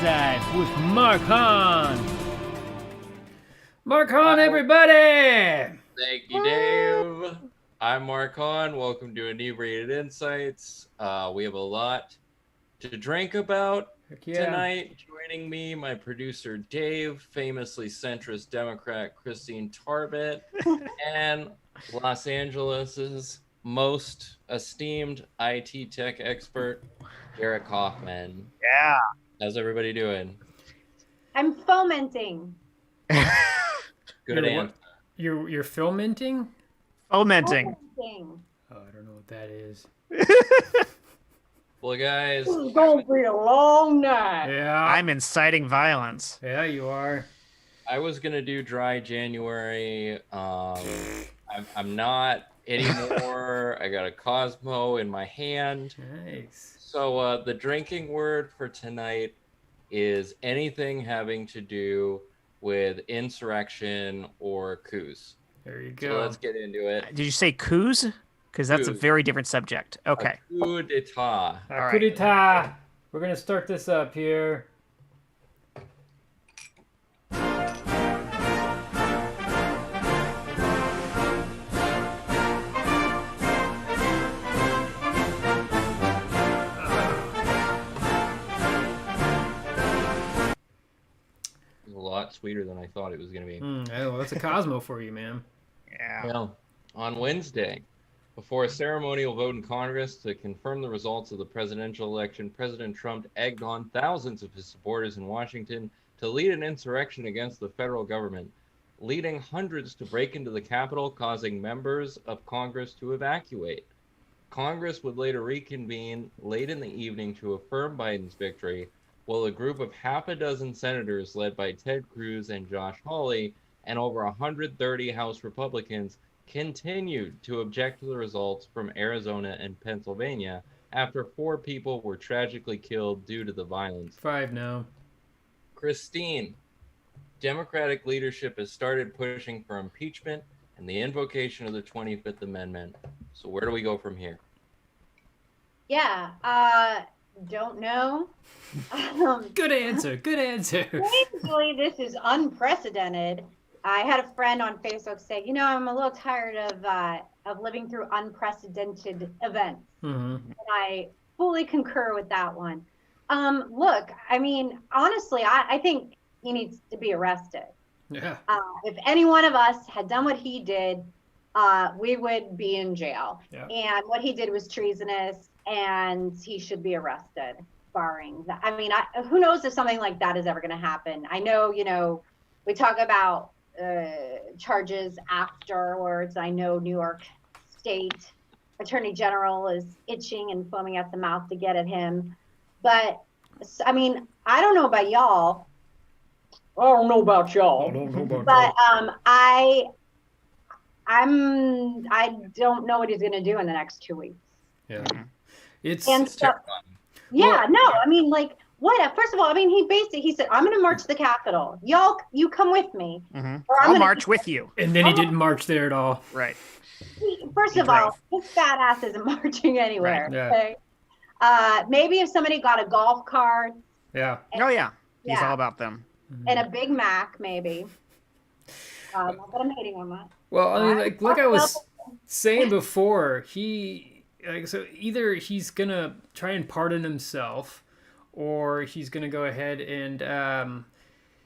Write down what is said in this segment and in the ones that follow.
Insights with Mark Haan. Mark Haan, everybody! Thank you, Dave. I'm Mark Haan. Welcome to Inebriated Insights. We have a lot to drink about tonight. Joining me, my producer Dave, famously centrist Democrat Christine Tarbet, and Los Angeles's most esteemed IT tech expert, Eric Hoffman. Yeah. How's everybody doing? I'm fomenting. Good answer. You're fomenting? Fomenting. Fomenting. Oh, I don't know what that is. Well, guys, This is gonna be a long night. Yeah. I'm inciting violence. Yeah, you are. I was gonna do dry January. I'm not anymore. I got a Cosmo in my hand. Nice. So the drinking word for tonight is anything having to do with insurrection or coups. There you go. So let's get into it. Did you say coups? Because that's a Coups. very different subject. Okay. A coup d'etat. Coup d'etat. We're going to start this up here. It's a lot sweeter than I thought it was going to be. Oh, that's a Cosmo for you, man. Yeah. Well, on Wednesday, before a ceremonial vote in Congress to confirm the results of the presidential election, President Trump egged on thousands of his supporters in Washington to lead an insurrection against the federal government, leading hundreds to break into the Capitol, causing members of Congress to evacuate. Congress would later reconvene late in the evening to affirm Biden's victory, while a group of half a dozen senators led by Ted Cruz and Josh Hawley and over 130 House Republicans continued to object to the results from Arizona and Pennsylvania after 4 people were tragically killed due to the violence. 5 now. Christine, Democratic leadership has started pushing for impeachment and the invocation of the 25th Amendment. So where do we go from here? Yeah, don't know. Good answer. Good answer. Basically, this is unprecedented. I had a friend on Facebook say, you know, I'm a little tired of living through unprecedented events. Mm-hmm. And I fully concur with that one. Look, I mean, honestly, I think he needs to be arrested. Yeah. If any one of us had done what he did, we would be in jail. Yeah. And what he did was treasonous, and he should be arrested, barring that. I mean, who knows if something like that is ever going to happen. I know, you know, we talk about charges afterwards. I know New York State Attorney General is itching and foaming at the mouth to get at him. But, I mean, I don't know about y'all. I don't know about y'all. But I don't know what he's going to do in the next 2 weeks. Yeah. It's terrifying. Yeah, no, I mean, like, what? First of all, I mean, he said, I'm going to march to the Capitol. Y'all, you come with me. Mm-hmm. Or I'll march with you. And then he didn't march there at all. Right. First of all, his fat ass isn't marching anywhere. Right, yeah. Okay? Maybe if somebody got a golf cart. Yeah. Oh, yeah. He's Yeah. all about them. And a Big Mac, maybe. Not that I'm hating on that. Well, I mean, like I was saying before, so either he's gonna try and pardon himself, or he's gonna go ahead and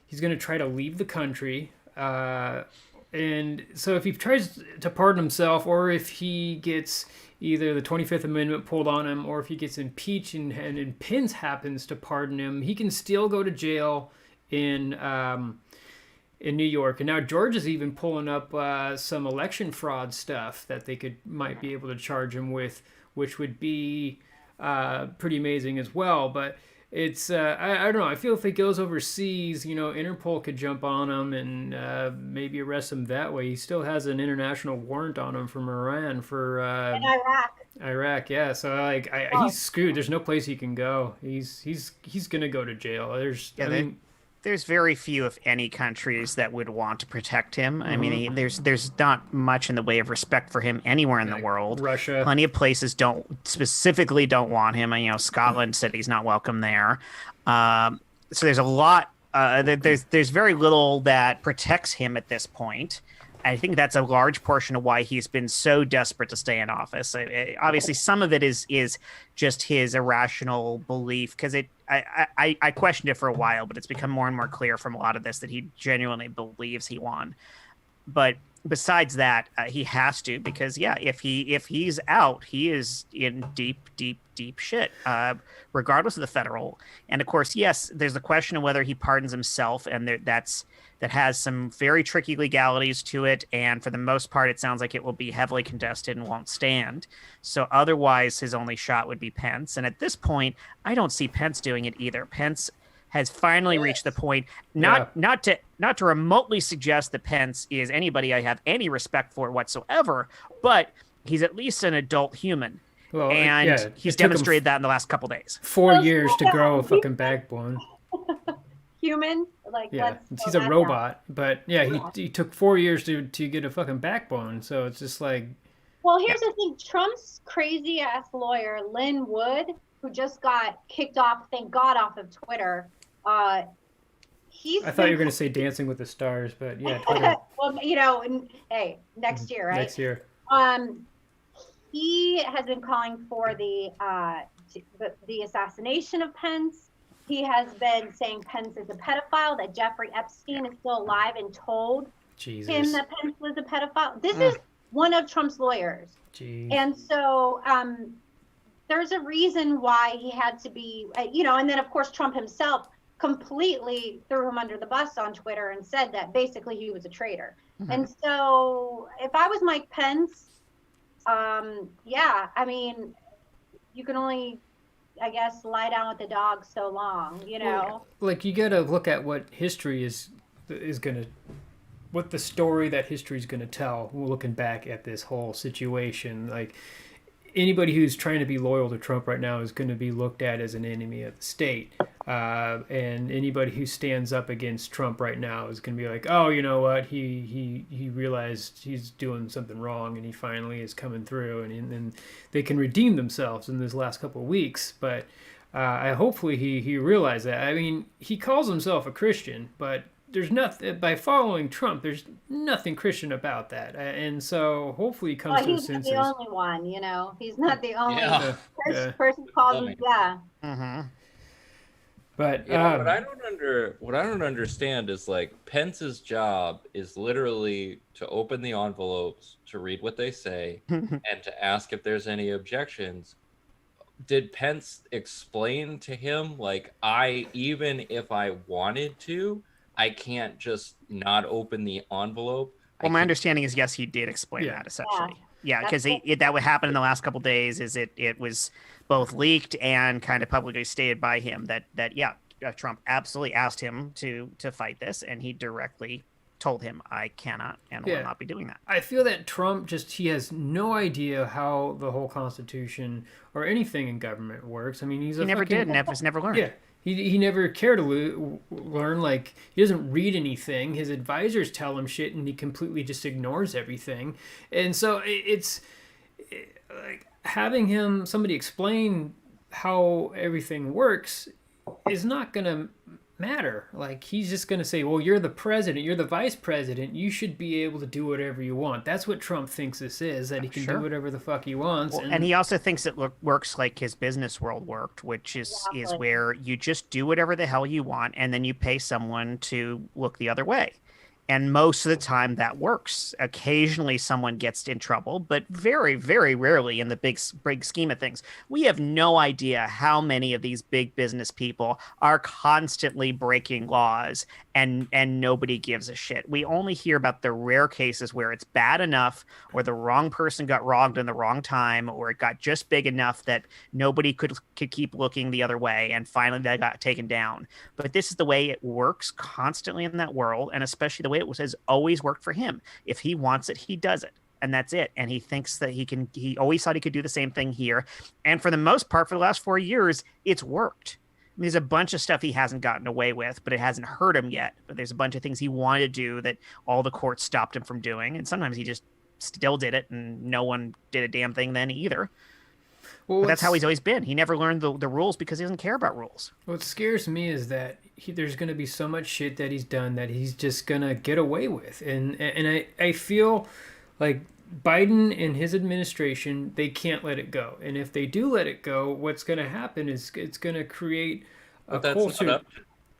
he's gonna try to leave the country. And so if he tries to pardon himself, or if he gets either the 25th Amendment pulled on him, or if he gets impeached and Pence happens to pardon him, he can still go to jail in New York. And now Georgia's even pulling up some election fraud stuff that they might be able to charge him with, which would be pretty amazing as well. But it's I don't know. I feel if he goes overseas, you know, Interpol could jump on him and maybe arrest him that way. He still has an international warrant on him from Iran for In Iraq. Iraq, yeah. So like, he's screwed. There's no place he can go. He's gonna go to jail. There's very few, if any, countries that would want to protect him. I mean, there's not much in the way of respect for him anywhere in the world. Russia. Plenty of places specifically don't want him. And, you know, Scotland said he's not welcome there. so there's a lot. There's very little that protects him at this point. I think that's a large portion of why he's been so desperate to stay in office. Obviously, some of it is just his irrational belief, because I questioned it for a while, but it's become more and more clear from a lot of this that he genuinely believes he won. But besides that, he has to, because if he's out, he is in deep shit, regardless of the federal. And of course, yes, there's the question of whether he pardons himself, and that has some very tricky legalities to it. And for the most part, it sounds like it will be heavily contested and won't stand. So otherwise, his only shot would be Pence. And at this point, I don't see Pence doing it either. Pence has finally reached the point, not to remotely suggest that Pence is anybody I have any respect for whatsoever, but he's at least an adult human. Well, and he's demonstrated that in the last couple days. 4 years to grow a fucking backbone. Human? He's a robot, but he took 4 years to get a fucking backbone, so it's just like... Well, here's the thing. Trump's crazy-ass lawyer, Lynn Wood, who just got kicked off, thank God, off of Twitter, I thought you were going to say Dancing with the Stars, but yeah, Twitter. Well, hey, next year, right? Next year. He has been calling for the assassination of Pence. He has been saying Pence is a pedophile, that Jeffrey Epstein is still alive and told him that Pence was a pedophile. This is one of Trump's lawyers. Jeez. And so there's a reason why he had to be, and then of course Trump himself completely threw him under the bus on Twitter and said that basically he was a traitor. Mm-hmm. And so if I was Mike Pence, you can only, I guess, lie down with the dog so long, Well, like, you got to look at what history is going to, what the story that history is going to tell looking back at this whole situation. Like, anybody who's trying to be loyal to Trump right now is going to be looked at as an enemy of the state. And anybody who stands up against Trump right now is going to be like, oh, you know what? He realized he's doing something wrong, and he finally is coming through, and they can redeem themselves in this last couple of weeks. But hopefully he realized that. I mean, he calls himself a Christian, but there's nothing, by following Trump, there's nothing Christian about that. And so hopefully he comes to his senses. He's not the only one, He's not the only person called him. Yeah. Mm-hmm. But what I don't understand is, like, Pence's job is literally to open the envelopes, to read what they say, and to ask if there's any objections. Did Pence explain to him, like, even if I wanted to, I can't just not open the envelope? Well, my understanding is, yes, he did explain that, essentially. Yeah, because that would happen in the last couple of days. Is it was both leaked and kind of publicly stated by him that Trump absolutely asked him to fight this, and he directly told him, I cannot and will not be doing that. I feel that Trump he has no idea how the whole Constitution or anything in government works. I mean, he never learned. Yeah. He never cared to learn. Like, he doesn't read anything. His advisors tell him shit, and he completely just ignores everything. And so it's like having somebody explain how everything works is not going to matter. Like, he's just going to say, well, you're the president, you're the vice president, you should be able to do whatever you want. That's what Trump thinks this is, that he can do whatever the fuck he wants. Well, and he also thinks it works like his business world worked, which is where you just do whatever the hell you want, and then you pay someone to look the other way. And most of the time that works. Occasionally someone gets in trouble, but very, very rarely in the big scheme of things. We have no idea how many of these big business people are constantly breaking laws and nobody gives a shit. We only hear about the rare cases where it's bad enough, or the wrong person got wronged in the wrong time, or it got just big enough that nobody could keep looking the other way, and finally they got taken down. But this is the way it works constantly in that world, and especially the way it has always worked for him. If he wants it, he does it, and that's it. And he thinks that he always thought he could do the same thing here. And for the most part, for the last 4 years, it's worked. I mean, there's a bunch of stuff he hasn't gotten away with, but it hasn't hurt him yet. But there's a bunch of things he wanted to do that all the courts stopped him from doing. And sometimes he just still did it, and no one did a damn thing then either. Well, But that's how he's always been. He never learned the rules because he doesn't care about rules. what scares me is that there's going to be so much shit that he's done that he's just going to get away with. And I feel like Biden and his administration, they can't let it go. And if they do let it go, what's going to happen is it's going to create a But culture.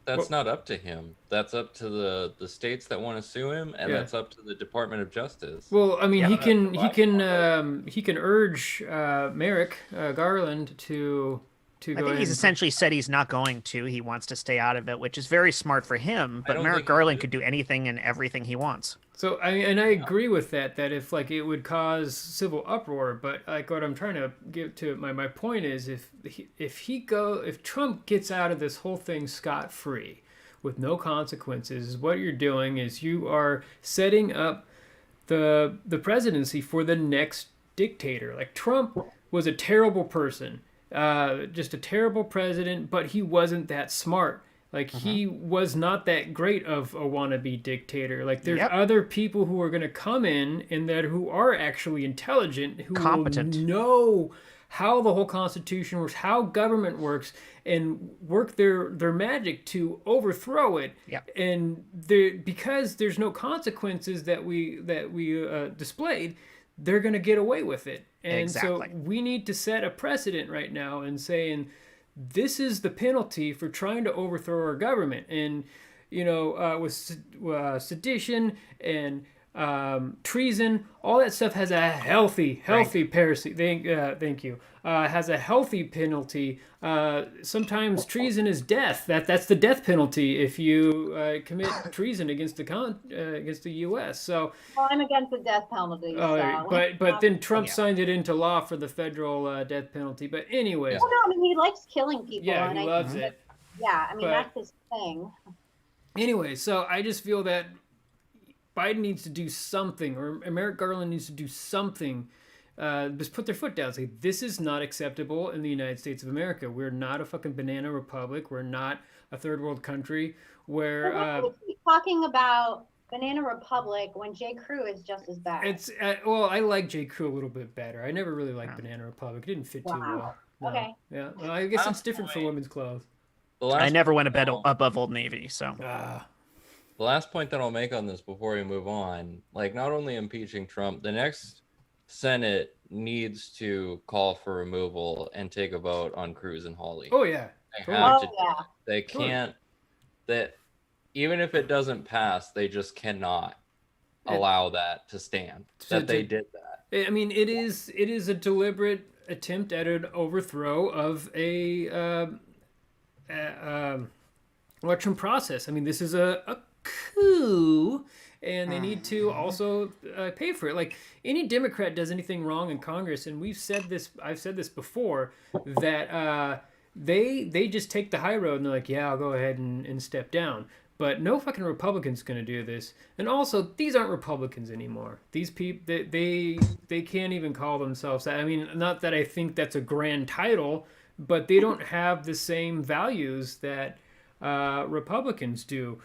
that's not up to him. That's up to the states that want to sue him, and Yeah. that's up to the Department of Justice. Well, I mean, Yeah. he can urge Merrick Garland to I go think ahead. he's essentially said he's not going to. He wants to stay out of it, which is very smart for him. I But don't Merrick think he Garland did. could do anything and everything he wants. So I agree with that if like it would cause civil uproar, but like what I'm trying to give to my point is if Trump gets out of this whole thing scot free with no consequences, what you're doing is you are setting up the presidency for the next dictator. Like Trump was a terrible person, just a terrible president, but he wasn't that smart. Like he was not that great of a wannabe dictator. Like there's Yep. other people who are going to come in and that who are actually intelligent, who Competent. will know how the whole Constitution works, how government works, and work their magic to overthrow it. Yep. And because there's no consequences that we displayed, they're going to get away with it. And Exactly. so we need to set a precedent right now and saying this is the penalty for trying to overthrow our government. And with sedition and treason, all that stuff has a healthy parity. Thank you. Has a healthy penalty. Sometimes treason is death. That's the death penalty if you commit treason against against the U.S. So, Well, I'm against the death penalty. So. but then Trump signed it into law for the federal death penalty. But anyways, Well, no, I mean, he likes killing people. yeah, and he I loves think it. Yeah, I mean, But- that's his thing. Anyway, so I just feel that Biden needs to do something, or Merrick Garland needs to do something. Just put their foot down. Say this is not acceptable in the United States of America. We're not a fucking banana republic. We're not a third world country where Why do we keep talking about Banana Republic when J. Crew is just as bad? it's. Well, I like J. Crew a little bit better. I never really liked Banana Republic. It didn't fit too Wow. well. No. Okay. Yeah. Well, I guess it's different for women's clothes. The I last never went above Old Navy, so The last point that I'll make on this before we move on, like not only impeaching Trump, the next Senate needs to call for removal and take a vote on Cruz and Hawley. Oh yeah. They have to. yeah. They can't. That even if it doesn't pass, they just cannot allow that to stand. That they did that. I mean, it is a deliberate attempt at an overthrow of a election process. I mean, this is a coup, and they need to also pay for it. Like any Democrat does anything wrong in Congress, and I've said this before, that they just take the high road and they're like, yeah, I'll go ahead and step down. But no fucking Republican's going to do this. And also, these aren't Republicans anymore. These people, they can't even call themselves that. I mean, not that I think that's a grand title, but they don't have the same values that Republicans do.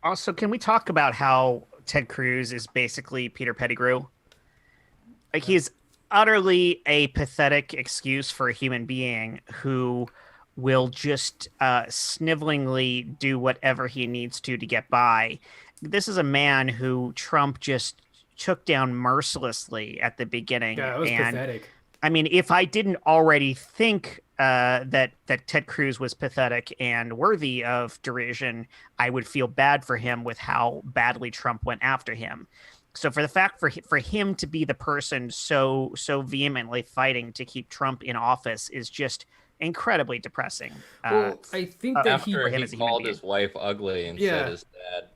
Also, can we talk about how Ted Cruz is basically Peter Pettigrew? Like he's utterly a pathetic excuse for a human being who will just snivelingly do whatever he needs to get by. This is a man who Trump just took down mercilessly at the beginning. Yeah, it was pathetic. I mean, if I didn't already think that Ted Cruz was pathetic and worthy of derision, I would feel bad for him with how badly Trump went after him. So for the fact for him to be the person so vehemently fighting to keep Trump in office is just incredibly depressing. Well, I think that After him he as a human called being. his wife ugly and said his dad.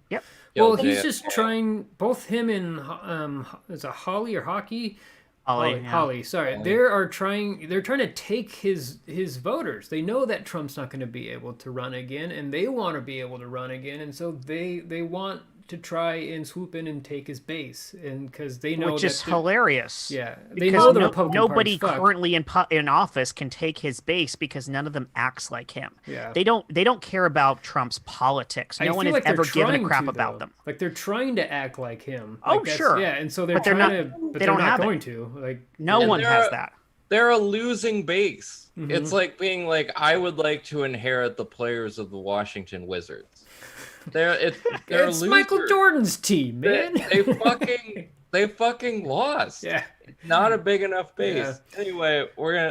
Yep. Well, killed he's JFK. just trying. Both him and is it Holly or Hockey? Ollie, yeah. Holly. Sorry, they're trying to take his voters. They know that Trump's not going to be able to run again, and they want to be able to run again, and so they want to try and swoop in and take his base, and because they know which is hilarious. Yeah, they because know the Republican nobody Party's currently in office can take his base because none of them acts like him. Yeah. They don't care about Trump's politics. No one has ever given a crap about them. Like they're trying to act like him. Oh, like sure. Yeah, and so they're But they're trying not- to, but they they're don't not have it. going to. Like No one has that. They're a losing base. Mhm. It's like being like, I would like to inherit the players of the Washington Wizards. They're it's losers. Michael Jordan's team, man. They fucking lost. Yeah. Not a big enough base. Yeah. Anyway,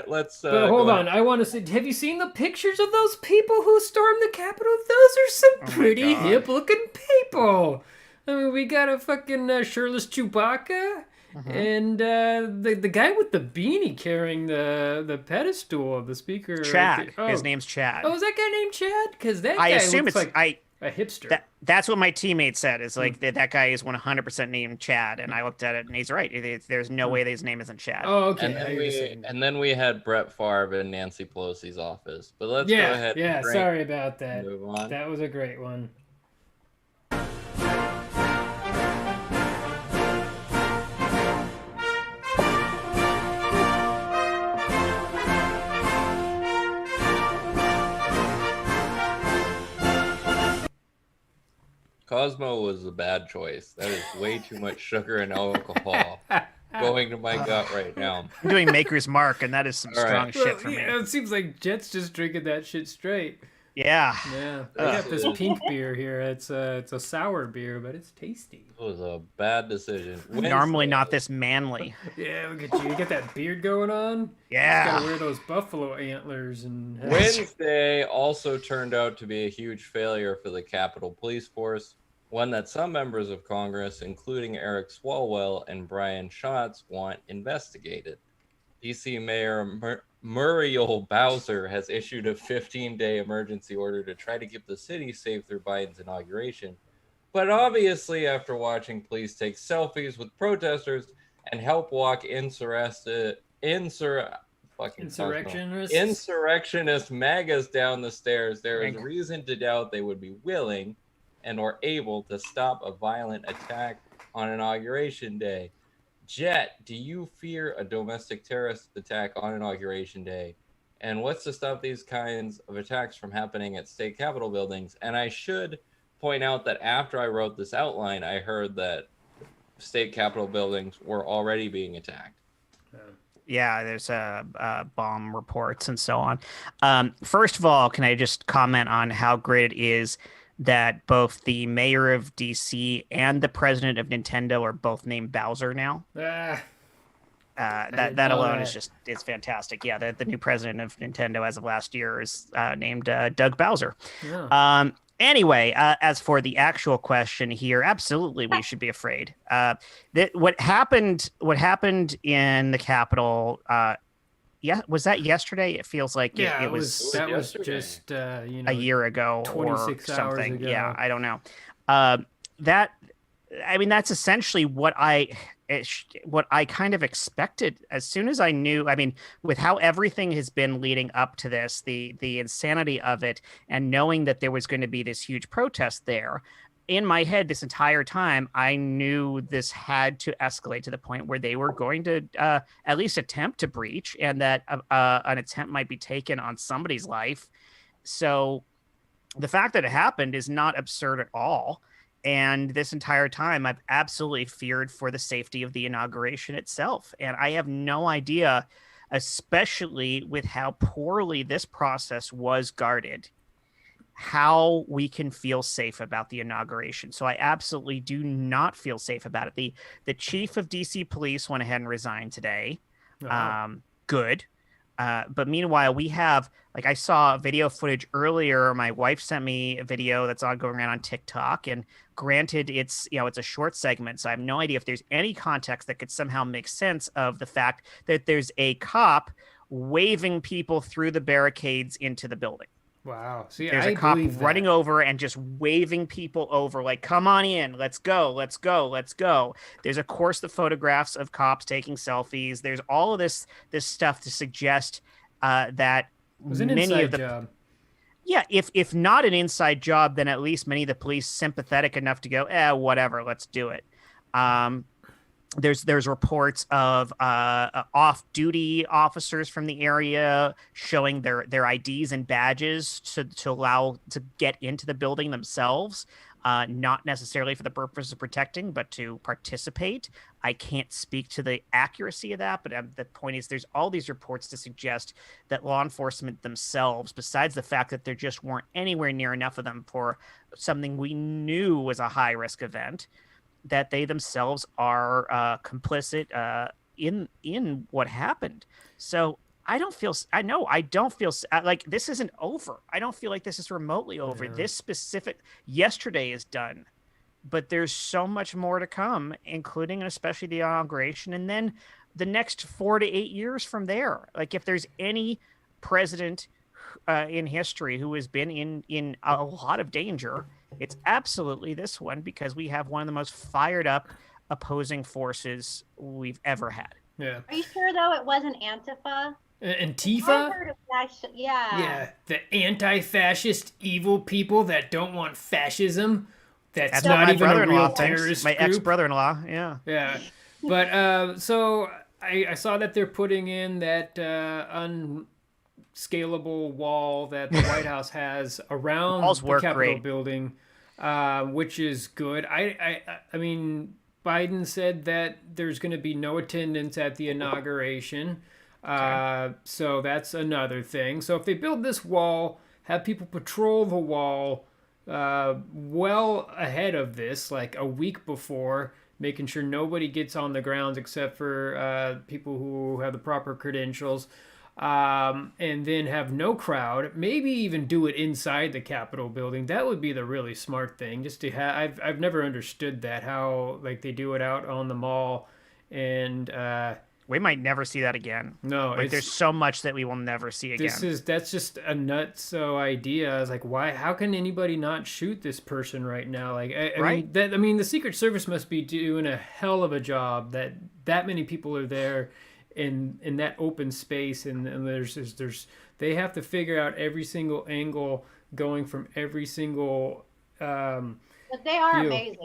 let's. But hold on, I want to say, have you seen the pictures of those people who stormed the Capitol? Those are some pretty hip-looking people. I mean, we got a fucking shirtless Chewbacca, and the guy with the beanie carrying the pedestal of the speaker. Chad. His name's Chad. Oh, is that guy named Chad? Because that I guy assume looks it's like a hipster. That's what my teammate said. Is like that guy is 100% named Chad, and I looked at it, and he's right. There's no way that his name isn't Chad. Oh, okay. And then we had Brett Favre in Nancy Pelosi's office. But let's go ahead. Yeah, sorry about that. Move on. That was a great one. Cosmo was a bad choice. That is way too much sugar and alcohol going to my gut right now. I'm doing Maker's Mark, and that is some All right. strong shit for me. Yeah, it seems like Jet's just drinking that shit straight. Yeah. Yeah, I got this pink beer here. It's a sour beer, but it's tasty. It was a bad decision. Normally not this manly. Yeah, look at you. You got that beard going on? Yeah. You gotta wear those buffalo antlers and. Wednesday also turned out to be a huge failure for the Capitol Police Force, one that some members of Congress, including Eric Swalwell and Brian Schatz, want investigated. DC Mayor Muriel Bowser has issued a 15-day emergency order to try to keep the city safe through Biden's inauguration. But obviously, after watching police take selfies with protesters and help walk insurrectionist MAGAs down the stairs, there is reason to doubt they would be willing and or able to stop a violent attack on Inauguration Day. Jet, do you fear a domestic terrorist attack on Inauguration Day? And what's to stop these kinds of attacks from happening at state capitol buildings? And I should point out that after I wrote this outline, I heard that state capitol buildings were already being attacked. Yeah, there's bomb reports and so on. First of all, can I just comment on how great it is that both the mayor of DC and the president of Nintendo are both named Bowser now? Ah, that alone is fantastic. Yeah, the new president of Nintendo as of last year is named Doug Bowser. yeah. Anyway, as for the actual question here, absolutely we should be afraid. What happened in the Capitol? Yeah, was that yesterday? It feels like it was that was yesterday. just a year ago 26 or hours something. ago. Yeah, I don't know. That's essentially what I kind of expected as soon as I knew. I mean, with how everything has been leading up to this, the insanity of it, and knowing that there was going to be this huge protest there. In my head, this entire time, I knew this had to escalate to the point where they were going to at least attempt to breach, and that an attempt might be taken on somebody's life. So the fact that it happened is not absurd at all. And this entire time, I've absolutely feared for the safety of the inauguration itself. And I have no idea, especially with how poorly this process was guarded, how we can feel safe about the inauguration. So I absolutely do not feel safe about it. The chief of DC police went ahead and resigned today. Good. But meanwhile, we have, like, I saw video footage earlier. My wife sent me a video that's all going around on TikTok, and granted, it's a short segment, so I have no idea if there's any context that could somehow make sense of the fact that there's a cop waving people through the barricades into the building. Wow. See, There's I a cop believe running that. over and just waving people over, like, come on in, let's go, let's go, let's go. There's, of course, the photographs of cops taking selfies. There's all of this stuff to suggest that It was an many inside of the job. Yeah, if not an inside job, then at least many of the police sympathetic enough to go, whatever, let's do it. There's reports of off-duty officers from the area showing their IDs and badges to allow to get into the building themselves, not necessarily for the purpose of protecting, but to participate. I can't speak to the accuracy of that, but the point is there's all these reports to suggest that law enforcement themselves, besides the fact that there just weren't anywhere near enough of them for something we knew was a high-risk event, that they themselves are complicit in what happened. So I don't feel like this isn't over. I don't feel like this is remotely over. Yeah. This specific yesterday is done, but there's so much more to come, including and especially the inauguration, and then the next 4 to 8 years from there. Like if there's any president in history who has been in a lot of danger, it's absolutely this one, because we have one of the most fired up opposing forces we've ever had. Yeah. Are you sure though it wasn't Antifa? Antifa? I heard of that yeah. Yeah, the anti-fascist evil people that don't want fascism. That's what not my even a brother-in-law real thinks. terrorist My group. ex-brother-in-law, yeah. Yeah, but so I saw that they're putting in that unscalable wall that the White House has around Walls the work Capitol great. building, which is good. I mean, Biden said that there's going to be no attendance at the inauguration. So that's another thing. So if they build this wall, have people patrol the wall well ahead of this, like a week before, making sure nobody gets on the grounds except for people who have the proper credentials, and then have no crowd, maybe even do it inside the Capitol building. That would be the really smart thing, just to have. I've never understood that, how like they do it out on the mall, and we might never see that again. no, Like there's so much that we will never see again. that's just a nutso idea. I was like, why? How can anybody not shoot this person right now? Like, Right. I mean, the Secret Service must be doing a hell of a job that many people are there in that open space, and there's they have to figure out every single angle going from every single. But they are view. amazing.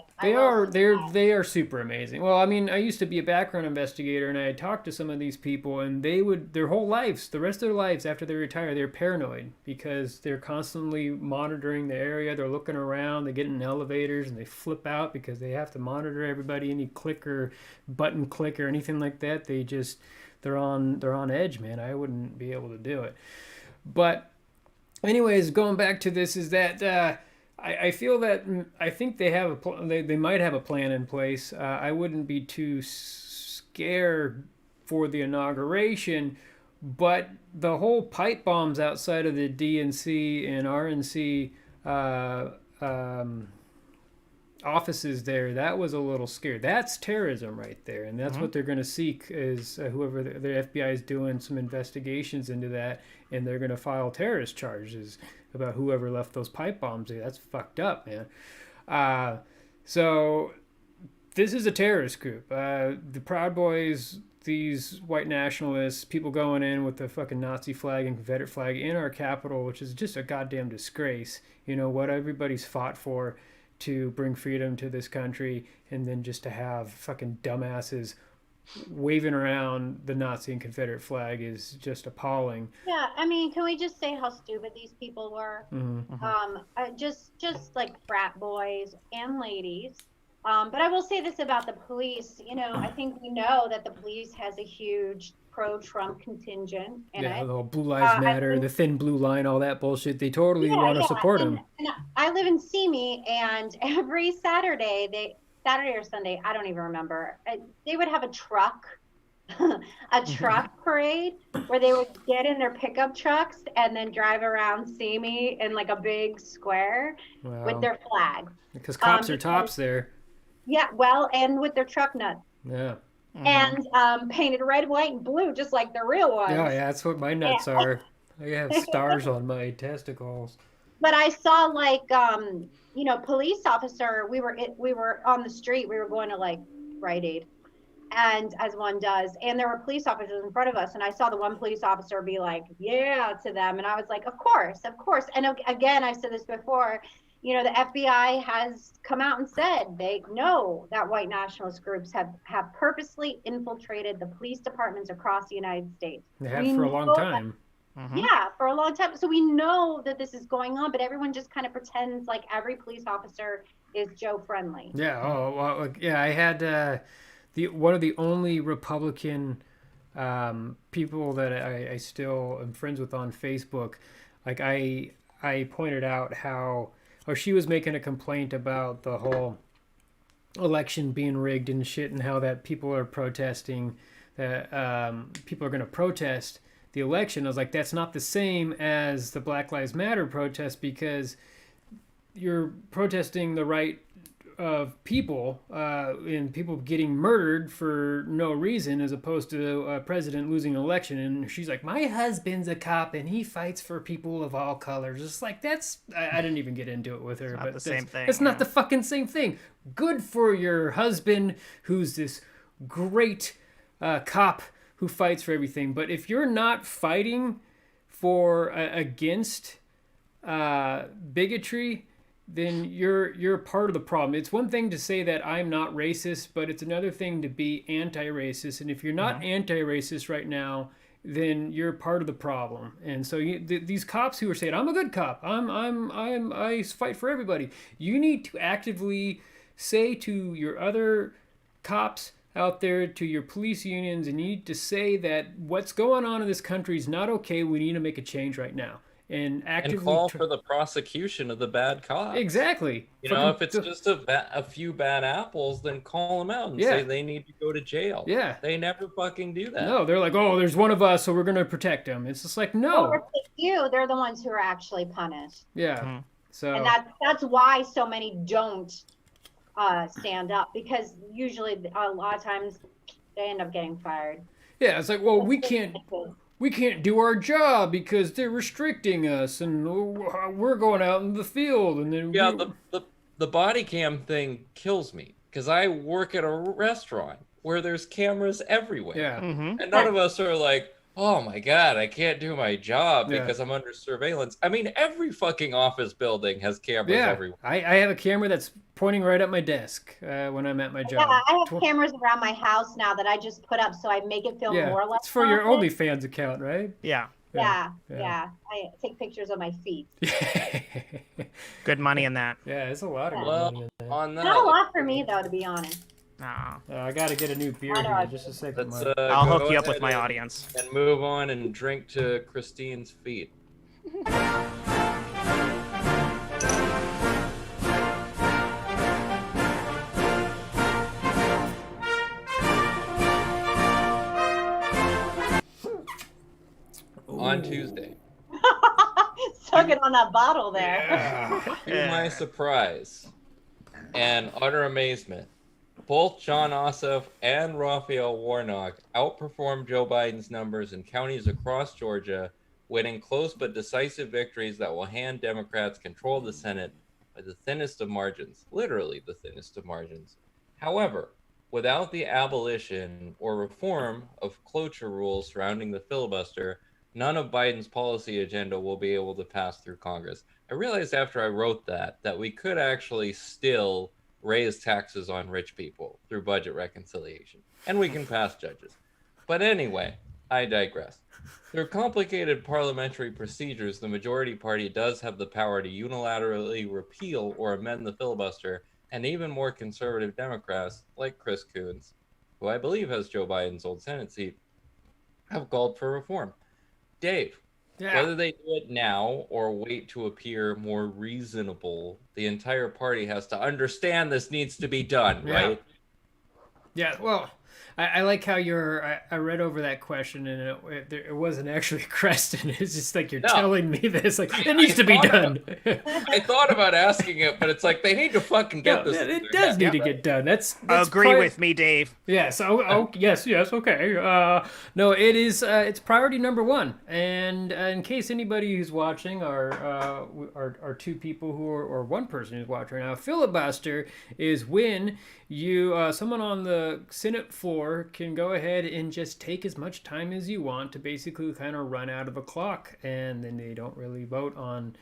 They are super amazing. Well, I mean, I used to be a background investigator, and I talked to some of these people, and they would their whole lives, the rest of their lives after they retire, they're paranoid because they're constantly monitoring the area. They're looking around. They get in elevators and they flip out because they have to monitor everybody. Any click or button click or anything like that, they're on edge, man. I wouldn't be able to do it. But anyways, going back to this is that. I feel that I think they have they might have a plan in place. I wouldn't be too scared for the inauguration, but the whole pipe bombs outside of the DNC and RNC offices there, that was a little scary. That's terrorism right there, and that's what they're going to seek is whoever the FBI is doing some investigations into that, and they're going to file terrorist charges about whoever left those pipe bombs there. That's fucked up, man. So this is a terrorist group. The Proud Boys, these white nationalists, people going in with the fucking Nazi flag and Confederate flag in our capital, which is just a goddamn disgrace. You know, what everybody's fought for to bring freedom to this country, and then just to have fucking dumbasses waving around the Nazi and Confederate flag is just appalling. Yeah, I mean, can we just say how stupid these people were? Just like frat boys and ladies. But I will say this about the police. You know, I think we know that the police has a huge pro-Trump contingent in it. The whole Blue Lives Matter, the thin blue line, all that bullshit. They totally want to support them. And I live in Simi, and every Saturday or Sunday, I don't even remember, they would have a truck parade where they would get in their pickup trucks and then drive around Simi in like a big square with their flag. Because cops are tops there. Yeah, well, and with their truck nuts. Yeah. And painted red, white, and blue, just like the real ones. Yeah, that's what my nuts are. I have stars on my testicles. But I saw like police officer. We were on the street. We were going to like Rite Aid, And as one does, and there were police officers in front of us, and I saw the one police officer be like, yeah, to them. And I was like, of course. And again, I've said this before, you know, the FBI has come out and said they know that white nationalist groups have purposely infiltrated the police departments across the United States. They have for a long time. Yeah, for a long time. So we know that this is going on, but everyone just kind of pretends like every police officer is Joe friendly. Yeah. Oh, well, yeah. I had one of the only Republican people that I still am friends with on Facebook. Like I pointed out how she was making a complaint about the whole election being rigged and shit, and how that people are protesting that people are going to protest the election. I was like, that's not the same as the Black Lives Matter protest, because you're protesting the right of people and people getting murdered for no reason, as opposed to a president losing an election. And she's like, my husband's a cop and he fights for people of all colors. It's like, that's I didn't even get into it with her, not but the same thing. It's not the fucking same thing. Good for your husband, who's this great cop who fights for everything. But if you're not fighting for against bigotry, then you're part of the problem. It's one thing to say that I'm not racist, but it's another thing to be anti-racist. And if you're not anti-racist right now, then you're part of the problem. And so these cops who are saying, I'm a good cop, I fight for everybody, you need to actively say to your other cops out there, to your police unions, and you need to say that what's going on in this country is not okay. We need to make a change right now. And actively call for the prosecution of the bad cops. Exactly. You know, if it's just a few bad apples, then call them out and say they need to go to jail. Yeah. They never fucking do that. No, they're like, oh, there's one of us, so we're going to protect them. It's just like, no. Or if they do, they're the ones who are actually punished. Yeah. So. And that's why so many don't stand up, because usually a lot of times they end up getting fired. Yeah, it's like, well, we can't do our job because they're restricting us, and we're going out in the field, and then the body cam thing kills me, because I work at a restaurant where there's cameras everywhere. Yeah. And none of us are like, oh my God, I can't do my job because I'm under surveillance. I mean, every fucking office building has cameras everywhere. I have a camera that's pointing right at my desk when I'm at my job. Yeah, I have cameras around my house now that I just put up so I make it feel more like it's for your OnlyFans account, right? Yeah. I take pictures of my feet. Good money in that. Yeah, it's a lot of money in that. On that. Not a lot for me, though, to be honest. I got to get a new beer here. Just a second. I'll hook you up with my audience. And move on and drink to Christine's feet. On Tuesday. Sucking on that bottle there. Yeah. To my surprise and utter amazement, both John Ossoff and Raphael Warnock outperformed Joe Biden's numbers in counties across Georgia, winning close but decisive victories that will hand Democrats control of the Senate by the thinnest of margins, literally the thinnest of margins. However, without the abolition or reform of cloture rules surrounding the filibuster, none of Biden's policy agenda will be able to pass through Congress. I realized after I wrote that we could actually still raise taxes on rich people through budget reconciliation, and we can pass judges. But anyway, I digress. Through complicated parliamentary procedures, the majority party does have the power to unilaterally repeal or amend the filibuster, and even more conservative Democrats, like Chris Coons, who I believe has Joe Biden's old Senate seat, have called for reform. Dave, whether they do it now or wait to appear more reasonable, the entire party has to understand this needs to be done, right? Yeah, well, I like how I read over that question, and it wasn't actually a question. It's just like you're telling me this. Like, it needs to be done. I thought about asking it, but it's like they need to fucking get this. It does need to get done. That's agree with me, Dave. Yes. Yes. Okay. No, it is. It's priority number one. And in case anybody who's watching are two people who are, or one person who's watching right now, filibuster is when you someone on the Senate floor can go ahead and just take as much time as you want to basically kind of run out of the clock, and then they don't really vote on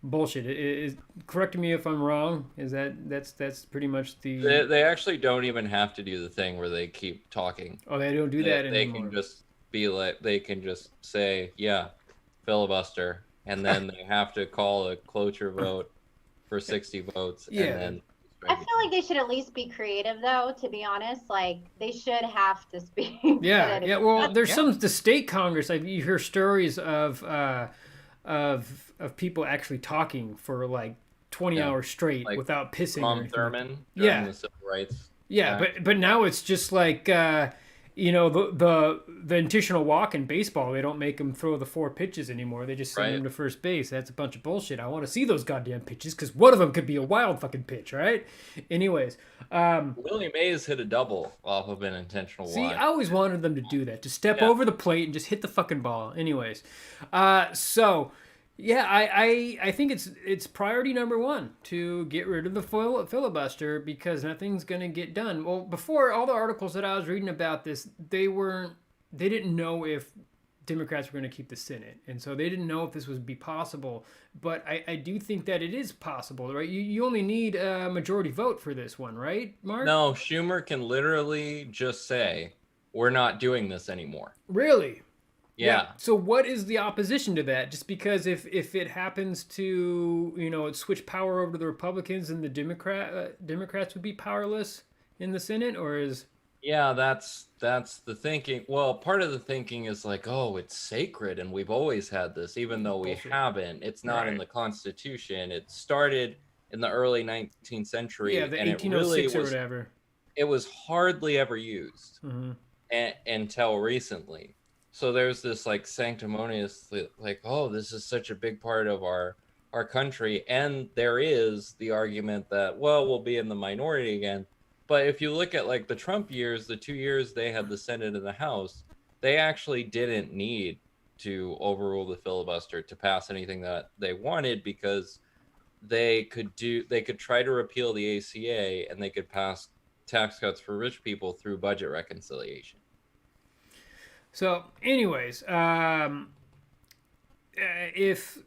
bullshit. Correct me if I'm wrong. Is that's pretty much the? They actually don't even have to do the thing where they keep talking. Oh, they don't do that They anymore. can just be like, they can just say, yeah, filibuster, and then they have to call a cloture vote for 60 votes, Yeah. and then. I feel like they should at least be creative, though. To be honest, like they should have to speak. Yeah. Well, there's the state Congress. You hear stories of people actually talking for like 20 hours straight like without pissing. Tom Thurman during the Civil Rights. Yeah, but now it's just like the intentional walk in baseball. They don't make them throw the 4 pitches anymore. They just send them to first base. That's a bunch of bullshit. I want to see those goddamn pitches because one of them could be a wild fucking pitch, right? Anyways, Willie Mays hit a double off of an intentional walk. See, I always wanted them to do that, to step over the plate and just hit the fucking ball. Anyways, so. Yeah, I think it's priority number 1 to get rid of the filibuster because nothing's gonna get done. Well, before all the articles that I was reading about this, they didn't know if Democrats were gonna keep the Senate, and so they didn't know if this would be possible. But I do think that it is possible, right? You only need a majority vote for this one, right, Mark? No, Schumer can literally just say, "We're not doing this anymore." Really? Yeah. So what is the opposition to that? Just because if it happens to, it switch power over to the Republicans and the Democrats would be powerless in the Senate, or is? Yeah, that's the thinking. Well, part of the thinking is like, oh, it's sacred and we've always had this, even though we haven't. It's not in the Constitution. It started in the early 19th century. Yeah, the and 1806 it really or whatever. It was hardly ever used until recently. So there's this like sanctimonious, like, oh, this is such a big part of our country. And there is the argument that, well, we'll be in the minority again. But if you look at like the Trump years, the 2 years they had the Senate and the House, they actually didn't need to overrule the filibuster to pass anything that they wanted because they could try to repeal the ACA and they could pass tax cuts for rich people through budget reconciliation. So, anyways, if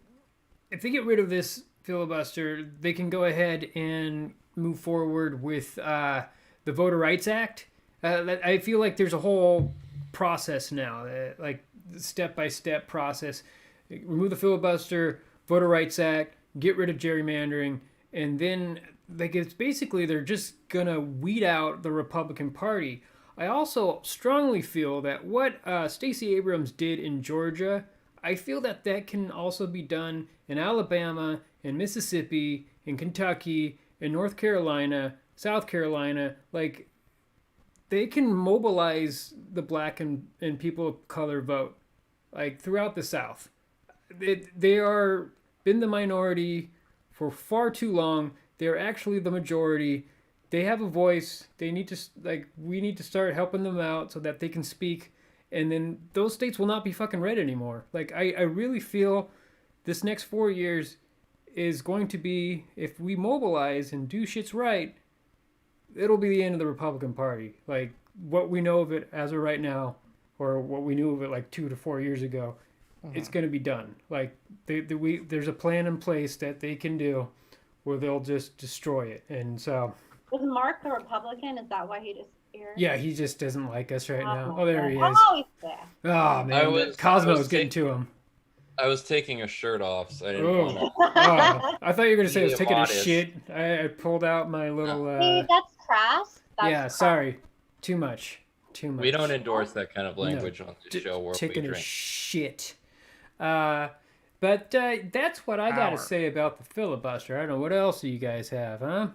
they get rid of this filibuster, they can go ahead and move forward with the Voter Rights Act. I feel like there's a whole process now, like step-by-step process. Remove the filibuster, Voter Rights Act, get rid of gerrymandering, and then it's basically they're just gonna weed out the Republican Party. I also strongly feel that what Stacey Abrams did in Georgia, I feel that can also be done in Alabama, in Mississippi, in Kentucky, in North Carolina, South Carolina. Like, they can mobilize the black and people of color vote, like, throughout the South. They are been the minority for far too long. They're actually the majority. They have a voice. They need to, we need to start helping them out so that they can speak. And then those states will not be fucking red anymore. Like, I really feel this next 4 years is going to be, if we mobilize and do shit's right, it'll be the end of the Republican Party. Like, what we know of it as of right now, or what we knew of it like 2 to 4 years ago, it's going to be done. Like, there's a plan in place that they can do where they'll just destroy it. And so... Was Mark the Republican? Is that why he disappeared? Yeah, he just doesn't like us right now. Oh, there he is. Oh, he's there. Oh, man. Cosmo's getting to him. I was taking a shirt off, so I didn't want to... I thought you were going to say I was taking a shit. I pulled out my little... Hey, that's crass. Sorry. Too much. We don't endorse that kind of language on the show where we taking drink. A shit. But that's what I got to say about the filibuster. I don't know. What else do you guys have, huh?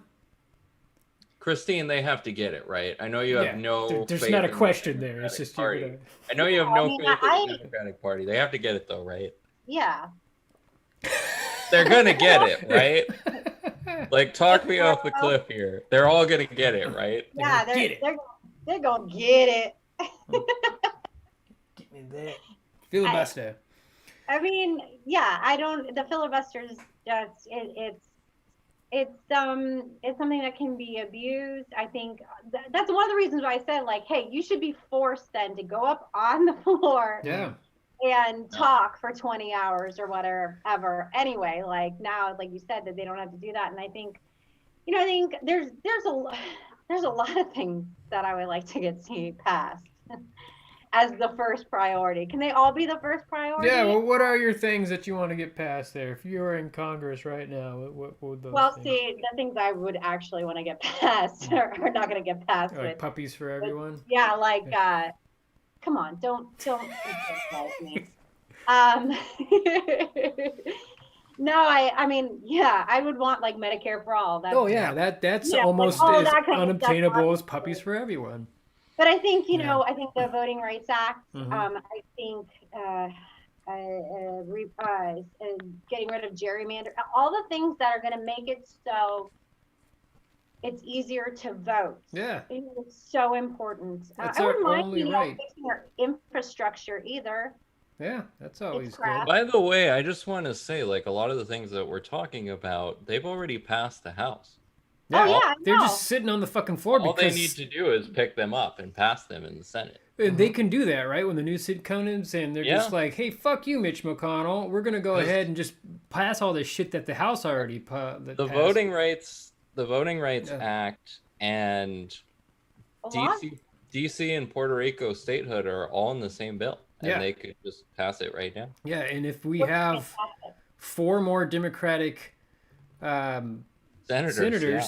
Christine, they have to get it, right? I know you have no there's faith not a in question the there. It's just Party. I know you have no faith in the Democratic Party. They have to get it, though, right? Yeah. They're going to get it, right? Like, talk me off the cliff here. They're all going to get it, right? Yeah, they're going to get it. Get me that. Filibuster. I mean, yeah, the filibuster is just, it's something that can be abused. I think that's one of the reasons why I said, like, hey, you should be forced then to go up on the floor Yeah. and talk for 20 hours or whatever ever. Anyway, like now, like you said, that they don't have to do that. And I think, I think there's a lot of things that I would like to see passed as the first priority. Can they all be the first priority? Yeah, well, what are your things that you want to get passed there? If you were in Congress right now, what would those things? See, the things I would actually want to get passed are not going to get passed. Like puppies for everyone? Yeah, like, come on, don't insult me. No, I mean, yeah, I would want like Medicare for all. That's Yeah, almost like, as that kind of stuff, unobtainable as obviously. puppies for everyone. But I think, Yeah. I think the Voting Rights Act, Mhm. I think getting rid of gerrymander, all the things that are going to make it so it's easier to vote. Yeah. It's so important. That's I wouldn't our mind, only right. fixing our infrastructure either. Yeah, that's always It's crap. good. By the way, I just want to say, like, a lot of the things that we're talking about, they've already passed the House. Yeah, Oh, yeah, I they're know. just sitting on the fucking floor All they because need to do is pick them up and pass them in the Senate. they can do that, right? When the new city comes in, they're just Yeah. like, "Hey, fuck you, Mitch McConnell. We're gonna go ahead and just pass all this shit that the House already passed." The Voting Rights Yeah. Act and A lot? DC and Puerto Rico statehood are all in the same bill, and Yeah. they could just pass it right now. Yeah, and if we Which is have fantastic. 4 more Democratic senators,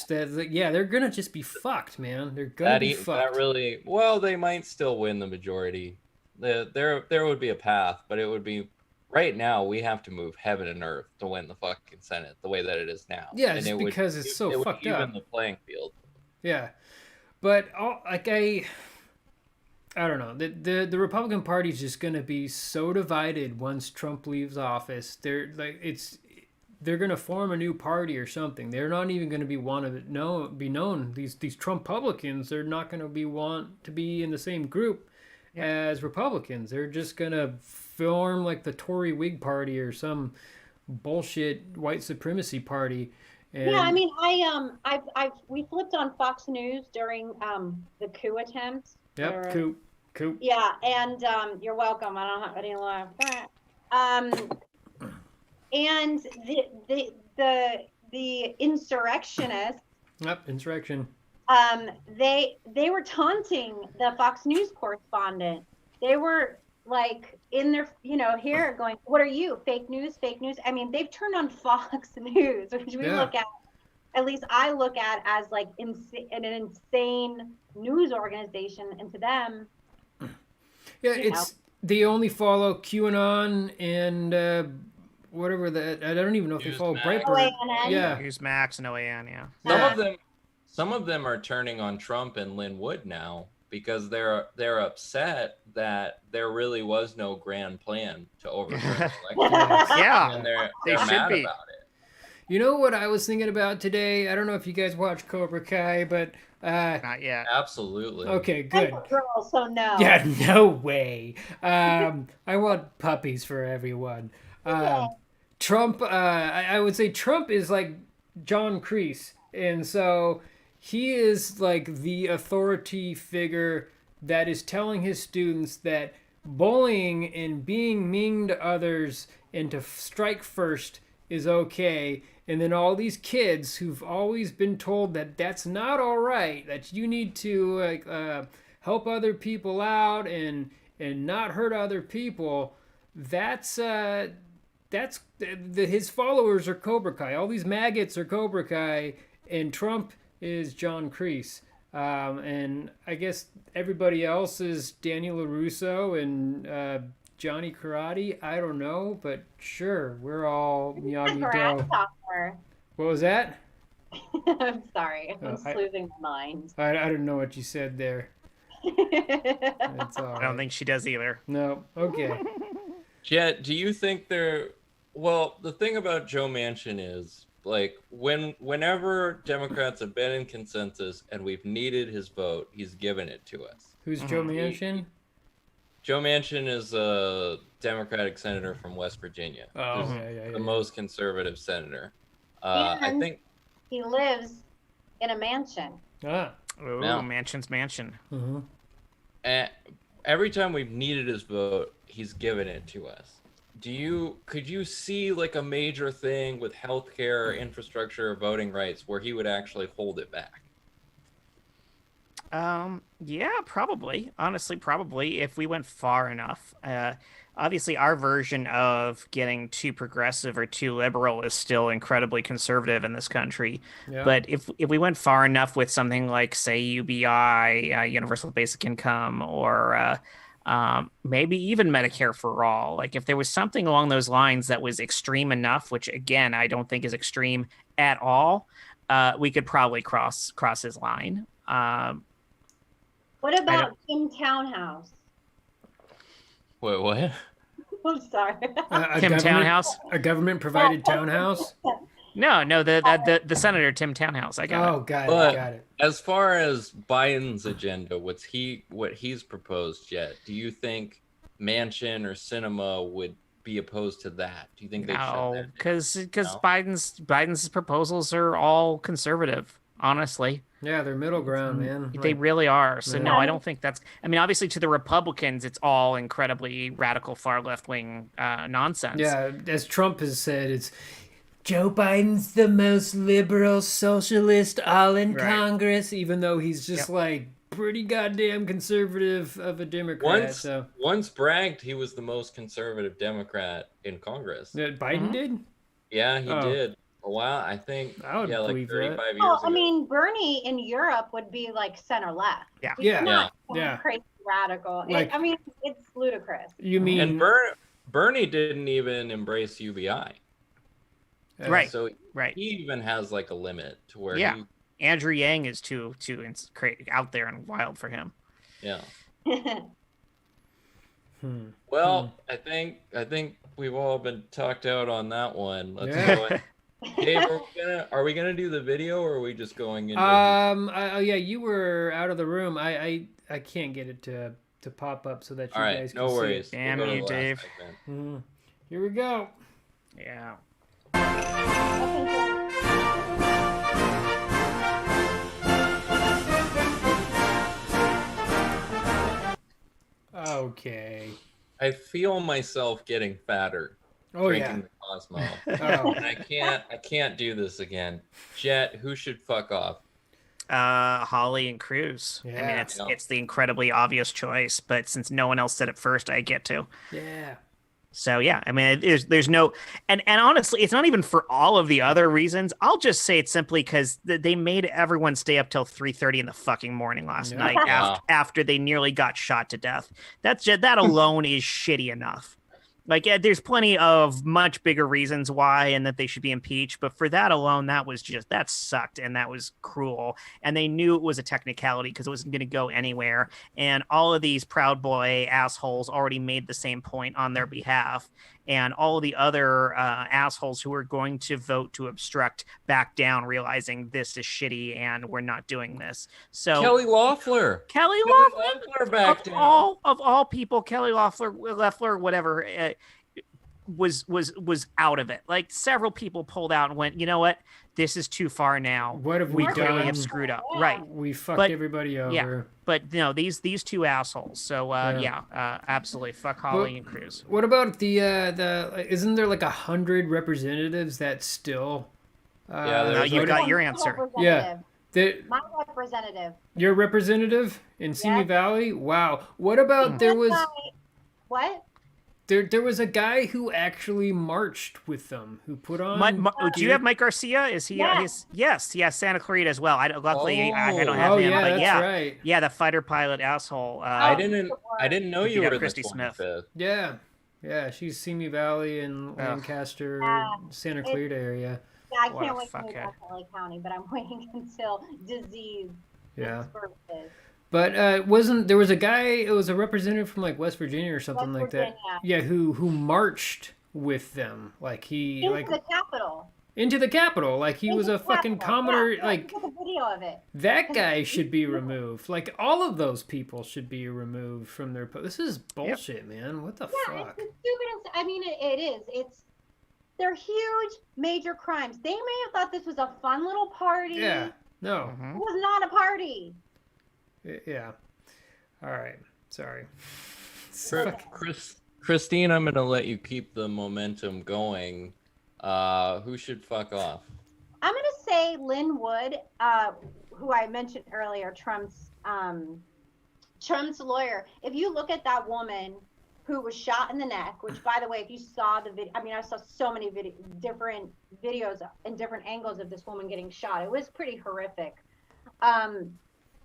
they're gonna just be fucked, man. They're gonna be fucked. They might still win the majority. There would be a path, but it would be right now. We have to move heaven and earth to win the fucking Senate the way that it is now. Yeah, and just because it's so fucked would up. even the playing field. Yeah, but I don't know. The Republican Party is just gonna be so divided once Trump leaves office. They're gonna form a new party or something. They're not even gonna be known. These Trumpublicans, they're not gonna want to be in the same group as Republicans. They're just gonna form like the Tory Whig Party or some bullshit white supremacy party. And Yeah, I mean, we flipped on Fox News during the coup attempt. Yep, coup. Yeah, and you're welcome. I don't have any left. And the insurrectionists, Yep, insurrection. they were taunting the Fox News correspondent. They were like in their, here going, "What are you? Fake news, fake news." I mean, they've turned on Fox News, which we look at least I look at as like an insane news organization, and to them, Yeah, they only follow QAnon and whatever that. I don't even know if they follow Newsmax. Breitbart. OANN. Yeah, Newsmax and OAN, yeah. Some of them are turning on Trump and Lynn Wood now because they're upset that there really was no grand plan to overthrow the election. Yeah, And they're should mad be. about it. you know what I was thinking about today? I don't know if you guys watch Cobra Kai, but Not yet. Absolutely. okay, I'm good. a girl, so no. Yeah, no way. I want puppies for everyone. Trump, I would say Trump is like John Kreese. And so he is like the authority figure that is telling his students that bullying and being mean to others and to strike first is okay. And then all these kids who've always been told that that's not all right, that you need to help other people out and not hurt other people, his followers are Cobra Kai. All these maggots are Cobra Kai, and Trump is John Kreese. And I guess everybody else is Daniel LaRusso and Johnny Karate. I don't know, but sure, we're all Miyagi-Do. What was that? I'm sorry. I'm just losing my mind. I don't know what you said there. That's all right. I don't think she does either. No. Okay. Jet, do you think well, the thing about Joe Manchin is, like, whenever Democrats have been in consensus and we've needed his vote, he's given it to us. Who's Joe Manchin? Joe Manchin is a Democratic senator from West Virginia. Oh, Who's yeah. the most conservative senator. And I think he lives in a mansion. Ah. Ooh, No. mansion. Mm-hmm. And every time we've needed his vote, he's given it to us. Could you see like a major thing with healthcare, infrastructure, voting rights where he would actually hold it back? Yeah, probably. Honestly, probably if we went far enough. Obviously, our version of getting too progressive or too liberal is still incredibly conservative in this country. Yeah. But if we went far enough with something like, say, UBI, Universal Basic Income, or maybe even Medicare for all, like if there was something along those lines that was extreme enough, which again I don't think is extreme at all, we could probably cross his line. What I about Tim Townhouse? Wait, what? I'm sorry. Tim Townhouse? A government provided townhouse. No, the Senator Tim Townhouse. I got Oh, it. got it. As far as Biden's agenda, what he's proposed yet, do you think Manchin or Cinema would be opposed to that? Do you think they No, should? because No? Biden's proposals are all conservative. Honestly, Yeah, they're middle ground, man. they really are. So no, Yeah. I don't think that's. I mean, obviously, to the Republicans, it's all incredibly radical, far left wing nonsense. Yeah, as Trump has said, it's Joe Biden's the most liberal socialist all in Right. Congress, even though he's just like pretty goddamn conservative of a Democrat. Once bragged he was the most conservative Democrat in Congress. Biden did? Yeah, he Oh. did. A while, I think. I would yeah, like believe that. 35 years Well, ago. I mean, Bernie in Europe would be like center left. Yeah. He's Yeah. not Yeah. crazy radical. Like- I mean, it's ludicrous. You mean And Bernie didn't even embrace UBI. Right. So Right. he even has like a limit to where Yeah. Andrew Yang is too out there and wild for him. yeah. Hmm. Well, I think we've all been talked out on that one. Let's Yeah. go. Dave, are we gonna do the video, or are we just going into? oh yeah, you were out of the room. I can't get it to pop up so that you all right, guys can no see worries. it. Damn We'll go to you, the last Dave. segment. Mhm. Here we go. Yeah. Okay. I feel myself getting fatter. Oh drinking yeah. the Cosmo. Oh. And I can't do this again. Jet, who should fuck off? Holly and Cruz. I mean, Yeah. it's the incredibly obvious choice, but since no one else said it first, I get to. Yeah. So yeah, I mean, there's no, and honestly, it's not even for all of the other reasons. I'll just say it simply because they made everyone stay up till 3:30 in the fucking morning last Yeah. night Wow. after they nearly got shot to death. That alone is shitty enough. Like, there's plenty of much bigger reasons why and that they should be impeached, but for that alone, that sucked and that was cruel. And they knew it was a technicality because it wasn't going to go anywhere. And all of these Proud Boy assholes already made the same point on their behalf. And all of the other assholes who were going to vote to obstruct back down, realizing this is shitty and we're not doing this. So Kelly Loeffler. Kelly Loeffler Loeffler, back of down. all people, Kelly Loeffler, whatever, was out of it. Like, several people pulled out and went, you know what, this is too far now. What have we clearly done? have screwed up, Yeah. right? We fucked But- everybody over. yeah. But no, these two assholes. So absolutely, fuck Holly and Cruz. What about the isn't there like 100 representatives that still Yeah, Now there's you've like- got your answer. Yeah. My representative. Your representative in Simi Yeah. Valley? Wow. What about there was What? there was a guy who actually marched with them, who put on Do you have Mike Garcia? Is he? Yeah. Yes, Santa Clarita as well. Luckily, I don't Oh. have Oh him, yeah, but that's yeah, right. yeah, the fighter pilot asshole. I didn't know If you you got were the Christy Smith. 25th. Yeah. Yeah, she's Simi Valley and Lancaster, Santa Clarita area. Yeah, I What a can't wait to move fuckhead. back to LA County, but I'm waiting until disease Yeah. disperses. But wasn't there was a guy? It was a representative from like West Virginia or something West like that. Virginia. Yeah, who marched with them, like he Into like the Capitol. into the Capitol, like he was Into a the fucking Capitol. commoner. Yeah, Like look at the video of it. that guy should be removed. Like all of those people should be removed from their. This is bullshit, man. What the Yeah, fuck? it's stupid. I mean, it is. They're huge, major crimes. They may have thought this was a fun little party. Yeah. No. It was not a party. Yeah. All right. Sorry. Christine, I'm gonna let you keep the momentum going. Who should fuck off? I'm going to say Lynn Wood, who I mentioned earlier, Trump's lawyer. If you look at that woman who was shot in the neck, which, by the way, if you saw the video, I mean, I saw so many different videos and different angles of this woman getting shot. It was pretty horrific.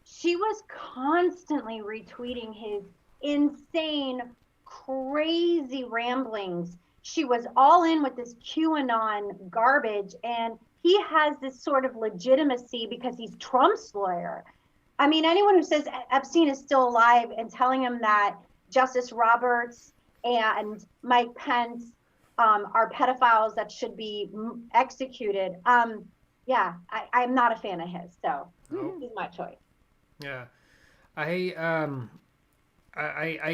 She was constantly retweeting his insane, crazy ramblings. She was all in with this QAnon garbage, and he has this sort of legitimacy because he's Trump's lawyer. I mean, anyone who says Epstein is still alive and telling him that Justice Roberts and Mike Pence are pedophiles that should be executed. Yeah, I'm not a fan of his, so he's my choice. Yeah, I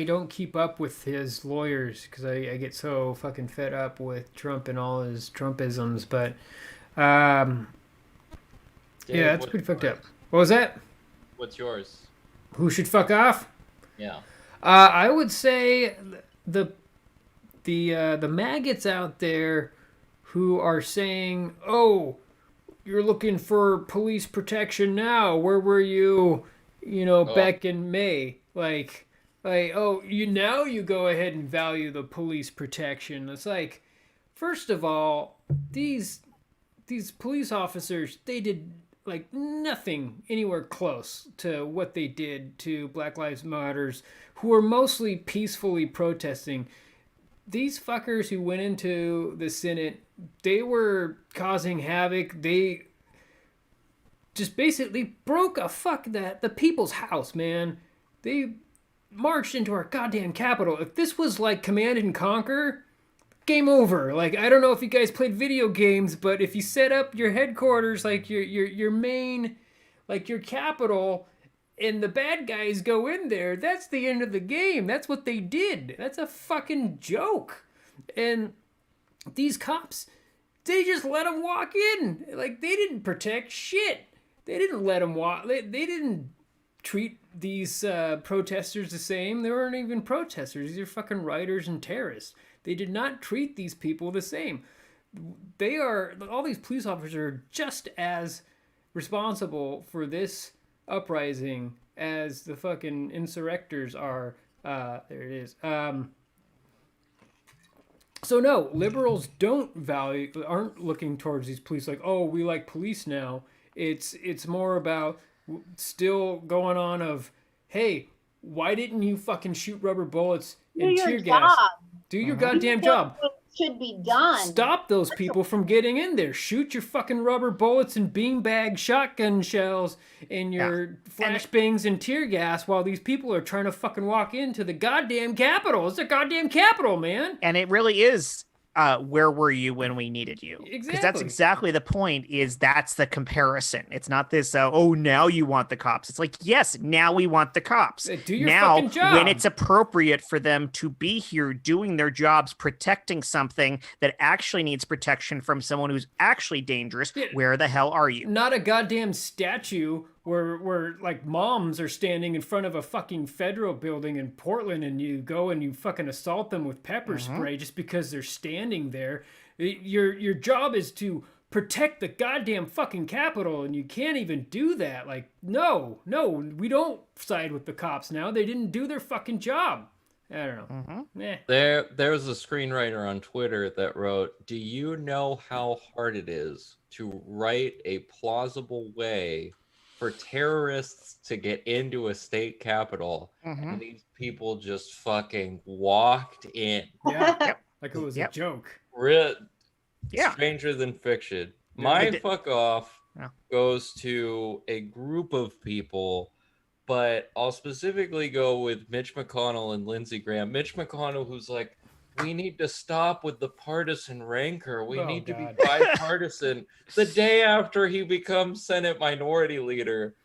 don't keep up with his lawyers because I get so fucking fed up with Trump and all his Trumpisms. But Dave, yeah, that's pretty fucked up. What was that? What's yours? Who should fuck off? Yeah. I would say the maggots out there who are saying, "Oh, you're looking for police protection now. Where were you, back in May?" Like, oh, you go ahead and value the police protection. It's like, first of all, these police officers, they did like nothing anywhere close to what they did to Black Lives Matters, who were mostly peacefully protesting. These fuckers who went into the Senate, they were causing havoc. They just basically broke the people's house, man. They marched into our goddamn Capitol. If this was like Command and Conquer, game over. Like, I don't know if you guys played video games, but if you set up your headquarters, like your main, like your capital, and the bad guys go in there, that's the end of the game. That's what they did. That's a fucking joke. And these cops, they just let them walk in. Like, they didn't protect shit. They didn't let them walk. They didn't treat these protesters the same. They weren't even protesters. These are fucking rioters and terrorists. They did not treat these people the same. All these police officers are just as responsible for this uprising as the fucking insurrectors are. There it is. So no, liberals aren't looking towards these police like, oh, we like police now. It's more about still going on of, hey, why didn't you fucking shoot rubber bullets and tear gas? Do your goddamn job. Should be done. Stop those people from getting in there. Shoot your fucking rubber bullets and beanbag shotgun shells and your flashbangs and tear gas while these people are trying to fucking walk into the goddamn Capitol. It's the goddamn Capitol, man. And it really is. Where were you when we needed you? Exactly. Because that's exactly the point. That's the comparison. It's not this. Oh, now you want the cops. It's like, yes, now we want the cops. Do your fucking job. When it's appropriate for them to be here doing their jobs, protecting something that actually needs protection from someone who's actually dangerous. Yeah. Where the hell are you? Not a goddamn statue where like moms are standing in front of a fucking federal building in Portland and you go and you fucking assault them with pepper spray just because they're standing there. Your job is to protect the goddamn fucking Capitol, and you can't even do that. Like, no, we don't side with the cops now. They didn't do their fucking job. I don't know. There was a screenwriter on Twitter that wrote, "Do you know how hard it is to write a plausible way for terrorists to get into a state capitol?" And these people just fucking walked in. Yeah, like it was a joke. Stranger than fiction. My fuck off goes to a group of people, but I'll specifically go with Mitch McConnell and Lindsey Graham. Mitch McConnell, who's like, we need to stop with the partisan rancor. We need to be bipartisan. The day after he becomes Senate Minority Leader.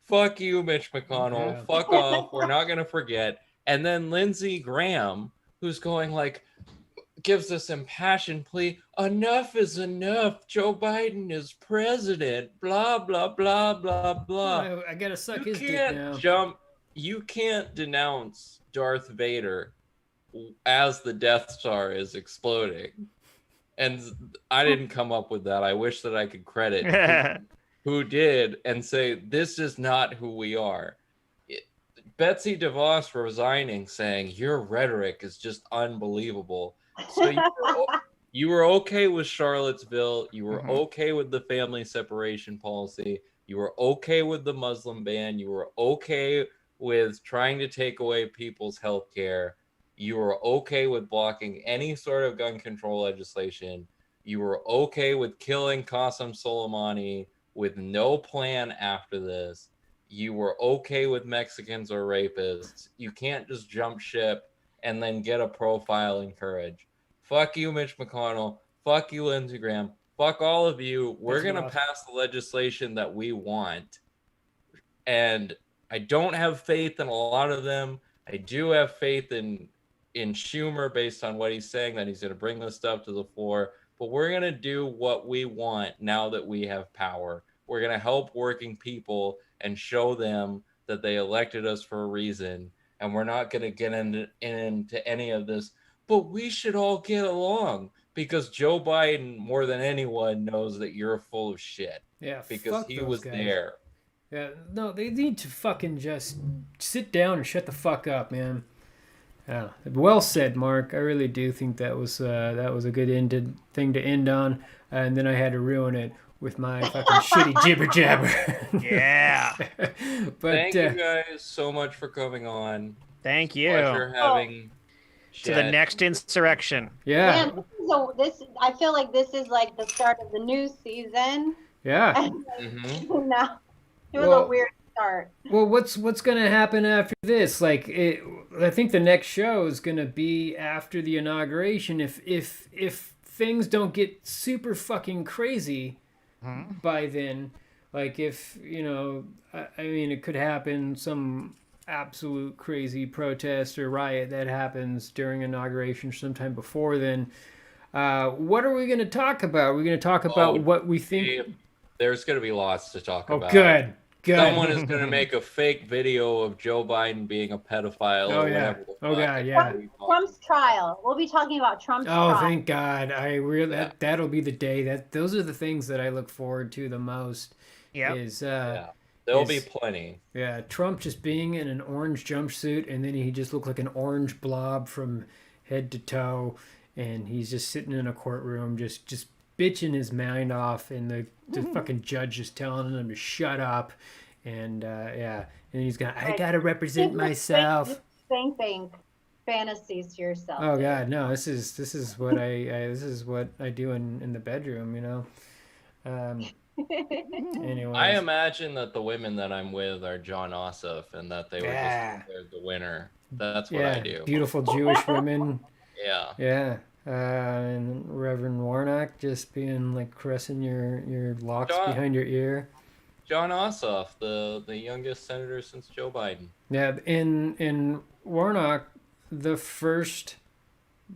Fuck you, Mitch McConnell. Yeah. Fuck off. We're not going to forget. And then Lindsey Graham, who's going like, gives this impassioned plea, enough is enough. Joe Biden is president, blah, blah, blah, blah, blah. I gotta suck his dick now. You can't denounce Darth Vader as the Death Star is exploding. And I didn't come up with that. I wish that I could credit who did and say, this is not who we are. Betsy DeVos resigning, saying, your rhetoric is just unbelievable. So you were okay with Charlottesville. You were okay with the family separation policy. You were okay with the Muslim ban. You were okay with trying to take away people's health care. You were okay with blocking any sort of gun control legislation. You were okay with killing Qasem Soleimani with no plan after this. You were okay with Mexicans or rapists. You can't just jump ship and then get a profile in courage. Fuck you, Mitch McConnell. Fuck you, Lindsey Graham. Fuck all of you. We're going to pass the legislation that we want. And I don't have faith in a lot of them. I do have faith in Schumer based on what he's saying, that he's going to bring this stuff to the floor. But we're going to do what we want now that we have power. We're going to help working people and show them that they elected us for a reason. And we're not going to get into any of this. But we should all get along, because Joe Biden, more than anyone, knows that you're full of shit. Yeah, because he was there. Yeah, no, they need to fucking just sit down and shut the fuck up, man. Yeah, well said, Mark. I really do think that was a good thing to end on, and then I had to ruin it with my fucking shitty jibber jabber. Yeah. But thank you guys so much for coming on. Thank you. Pleasure having to the next insurrection. Yeah. Man, I feel like this is like the start of the new season. Yeah. Now it was a weird start. Well, what's gonna happen after this? Like, I think the next show is gonna be after the inauguration. If things don't get super fucking crazy by then, like if I mean, it could happen some absolute crazy protest or riot that happens during inauguration sometime before then. What are we going to talk about? We're going to talk about what we think. There's going to be lots to talk about. Good. Someone is going to make a fake video of Joe Biden being a pedophile. Oh, yeah. Oh, God, yeah. Trump's trial. We'll be talking about Trump's trial. Oh, thank God. That'll be the day. Those are the things that I look forward to the most. Yeah. There'll be plenty. Yeah, Trump just being in an orange jumpsuit, and then he just looked like an orange blob from head to toe, and he's just sitting in a courtroom just bitching his mind off, and the fucking judge just telling him to shut up, and and he's got, I gotta represent myself. Think fantasies to yourself. Oh God, no! This is what this is what I do in the bedroom, Anyway, I imagine that the women that I'm with are John Ossoff, and that they were just declared the winner. That's what I do. Beautiful Jewish women. Yeah. And Reverend Warnock just being like caressing your locks behind your ear. John Ossoff, the youngest senator since Joe Biden. Yeah, in Warnock, the first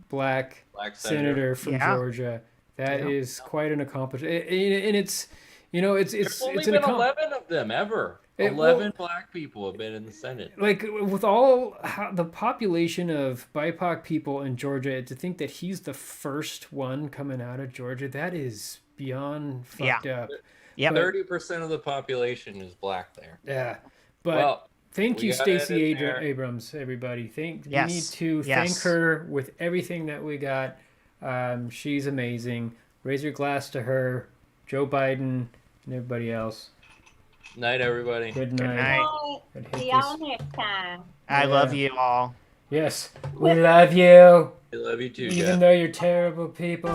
black senator from Georgia. That is quite an accomplishment, and it's There's only been 11 of them ever. 11 black people have been in the Senate. Like, with all the population of BIPOC people in Georgia, to think that he's the first one coming out of Georgia, that is beyond fucked up. Yeah, 30% of the population is black there. Yeah, but thank you, Stacey Abrams, everybody. We need to thank her with everything that we got. She's amazing. Raise your glass to her, Joe Biden, and everybody else. Night, everybody. Good night. See y'all next time. I love you all. Yes, we love you. I love you too, Even though you're terrible people.